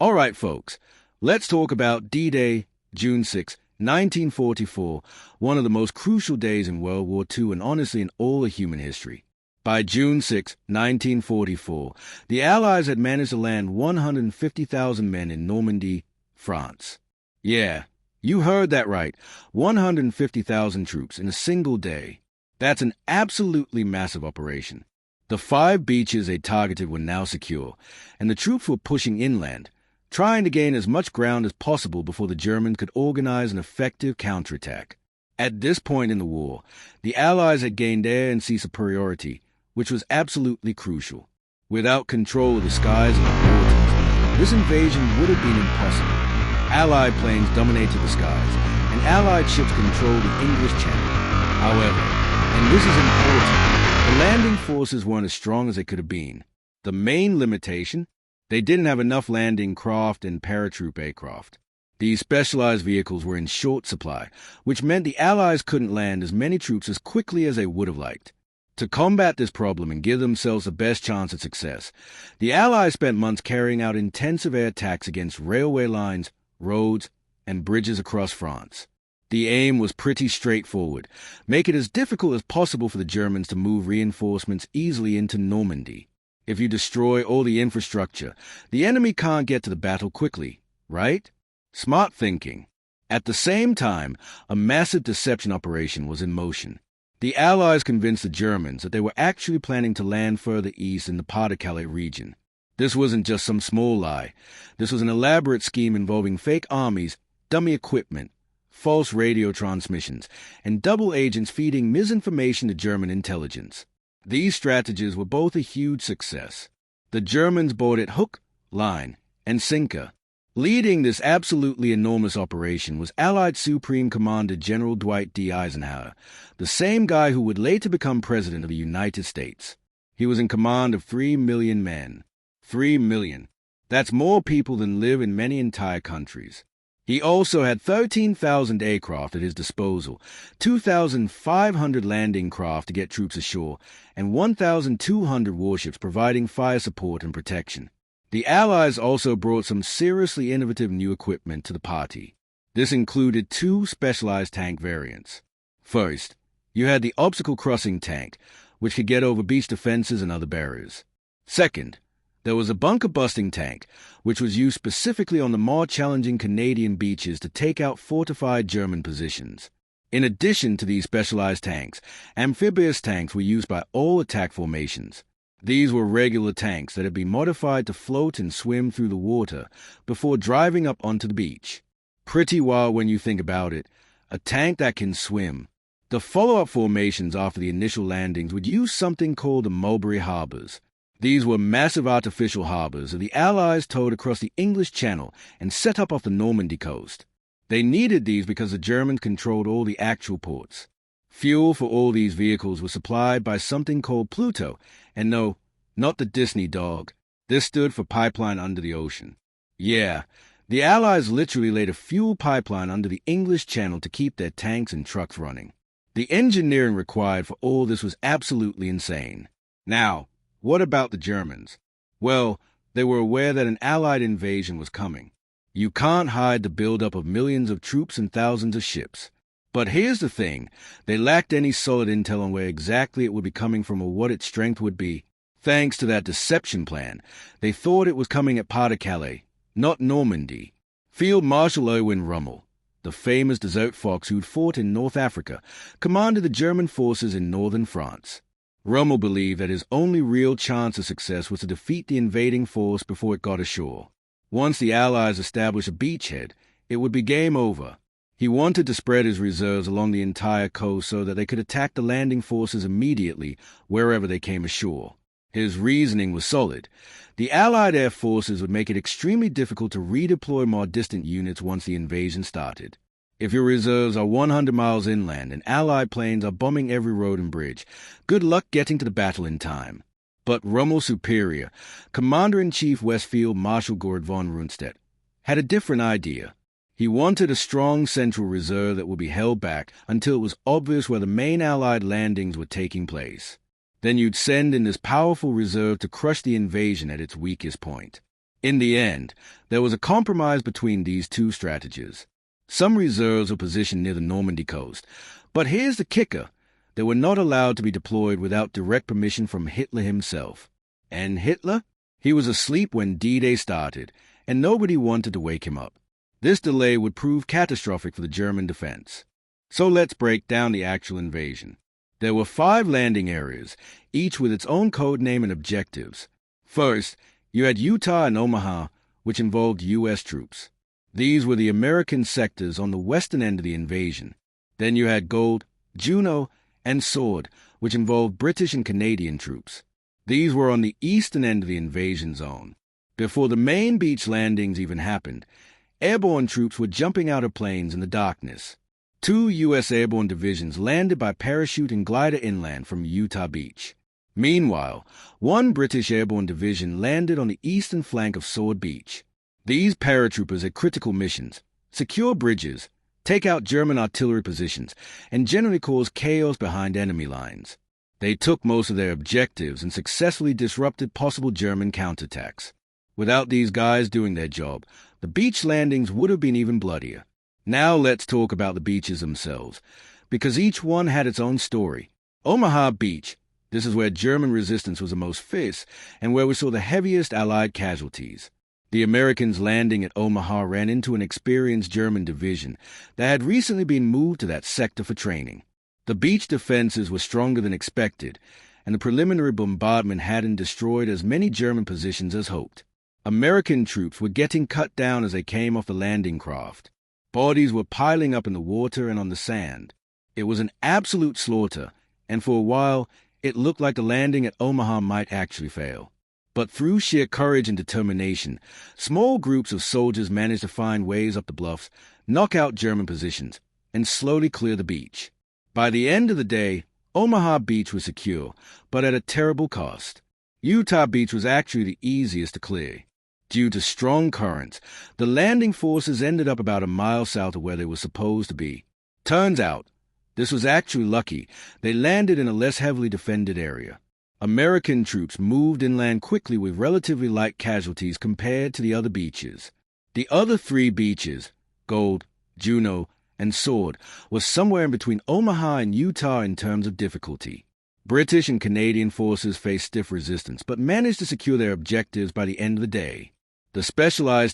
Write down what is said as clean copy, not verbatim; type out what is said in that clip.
All right, folks, let's talk about D-Day, June 6, 1944, one of the most crucial days in World War II and honestly in all of human history. By June 6, 1944, the Allies had managed to land 150,000 men in Normandy, France. Yeah, you heard that right, 150,000 troops in a single day. That's an absolutely massive operation. The 5 beaches they targeted were now secure, and the troops were pushing inland, trying to gain as much ground as possible before the Germans could organize an effective counterattack. At this point in the war, the Allies had gained air and sea superiority, which was absolutely crucial. Without control of the skies and the waters, this invasion would have been impossible. Allied planes dominated the skies, and Allied ships controlled the English Channel. However, and this is important, the landing forces weren't as strong as they could have been. The main limitation? They didn't have enough landing craft and paratroop aircraft. These specialized vehicles were in short supply, which meant the Allies couldn't land as many troops as quickly as they would have liked. To combat this problem and give themselves the best chance at success, the Allies spent months carrying out intensive air attacks against railway lines, roads, and bridges across France. The aim was pretty straightforward: make it as difficult as possible for the Germans to move reinforcements easily into Normandy. If you destroy all the infrastructure, the enemy can't get to the battle quickly, right? Smart thinking. At the same time, a massive deception operation was in motion. The Allies convinced the Germans that they were actually planning to land further east in the Pas-de-Calais region. This wasn't just some small lie. This was an elaborate scheme involving fake armies, dummy equipment, false radio transmissions, and double agents feeding misinformation to German intelligence. These strategies were both a huge success. The Germans bought it hook, line, and sinker. Leading this absolutely enormous operation was Allied Supreme Commander General Dwight D. Eisenhower, the same guy who would later become President of the United States. He was in command of 3 million men. 3 million. That's more people than live in many entire countries. He also had 13,000 aircraft at his disposal, 2,500 landing craft to get troops ashore, and 1,200 warships providing fire support and protection. The Allies also brought some seriously innovative new equipment to the party. This included 2 specialized tank variants. First, you had the obstacle crossing tank, which could get over beach defenses and other barriers. Second, there was a bunker-busting tank, which was used specifically on the more challenging Canadian beaches to take out fortified German positions. In addition to these specialized tanks, amphibious tanks were used by all attack formations. These were regular tanks that had been modified to float and swim through the water before driving up onto the beach. Pretty wild when you think about it. A tank that can swim. The follow-up formations after the initial landings would use something called the Mulberry Harbors. These were massive artificial harbors that the Allies towed across the English Channel and set up off the Normandy coast. They needed these because the Germans controlled all the actual ports. Fuel for all these vehicles was supplied by something called Pluto, and no, not the Disney dog. This stood for Pipeline Under the Ocean. Yeah, the Allies literally laid a fuel pipeline under the English Channel to keep their tanks and trucks running. The engineering required for all this was absolutely insane. Now, what about the Germans? Well, they were aware that an Allied invasion was coming. You can't hide the buildup of millions of troops and thousands of ships. But here's the thing, they lacked any solid intel on where exactly it would be coming from or what its strength would be. Thanks to that deception plan, they thought it was coming at Pas-de-Calais, not Normandy. Field Marshal Erwin Rommel, the famous desert fox who'd fought in North Africa, commanded the German forces in northern France. Rommel believed that his only real chance of success was to defeat the invading force before it got ashore. Once the Allies established a beachhead, it would be game over. He wanted to spread his reserves along the entire coast so that they could attack the landing forces immediately wherever they came ashore. His reasoning was solid. The Allied air forces would make it extremely difficult to redeploy more distant units once the invasion started. If your reserves are 100 miles inland and Allied planes are bombing every road and bridge, good luck getting to the battle in time. But Rommel's superior, Commander-in-Chief Westfield Marshal Gerd von Rundstedt, had a different idea. He wanted a strong central reserve that would be held back until it was obvious where the main Allied landings were taking place. Then you'd send in this powerful reserve to crush the invasion at its weakest point. In the end, there was a compromise between these two strategies. Some reserves were positioned near the Normandy coast, but here's the kicker. They were not allowed to be deployed without direct permission from Hitler himself. And Hitler? He was asleep when D-Day started, and nobody wanted to wake him up. This delay would prove catastrophic for the German defense. So let's break down the actual invasion. There were 5 landing areas, each with its own code name and objectives. First, you had Utah and Omaha, which involved U.S. troops. These were the American sectors on the western end of the invasion. Then you had Gold, Juno, and Sword, which involved British and Canadian troops. These were on the eastern end of the invasion zone. Before the main beach landings even happened, airborne troops were jumping out of planes in the darkness. 2 U.S. airborne divisions landed by parachute and glider inland from Utah Beach. Meanwhile, 1 British airborne division landed on the eastern flank of Sword Beach. These paratroopers had critical missions: secure bridges, take out German artillery positions, and generally cause chaos behind enemy lines. They took most of their objectives and successfully disrupted possible German counterattacks. Without these guys doing their job, the beach landings would have been even bloodier. Now let's talk about the beaches themselves, because each one had its own story. Omaha Beach. This is where German resistance was the most fierce and where we saw the heaviest Allied casualties. The Americans landing at Omaha ran into an experienced German division that had recently been moved to that sector for training. The beach defenses were stronger than expected, and the preliminary bombardment hadn't destroyed as many German positions as hoped. American troops were getting cut down as they came off the landing craft. Bodies were piling up in the water and on the sand. It was an absolute slaughter, and for a while, it looked like the landing at Omaha might actually fail. But through sheer courage and determination, small groups of soldiers managed to find ways up the bluffs, knock out German positions, and slowly clear the beach. By the end of the day, Omaha Beach was secure, but at a terrible cost. Utah Beach was actually the easiest to clear. Due to strong currents, the landing forces ended up about a mile south of where they were supposed to be. Turns out, this was actually lucky. They landed in a less heavily defended area. American troops moved inland quickly with relatively light casualties compared to the other beaches. The other 3 beaches, Gold, Juno, and Sword, were somewhere in between Omaha and Utah in terms of difficulty. British and Canadian forces faced stiff resistance, but managed to secure their objectives by the end of the day. The specialized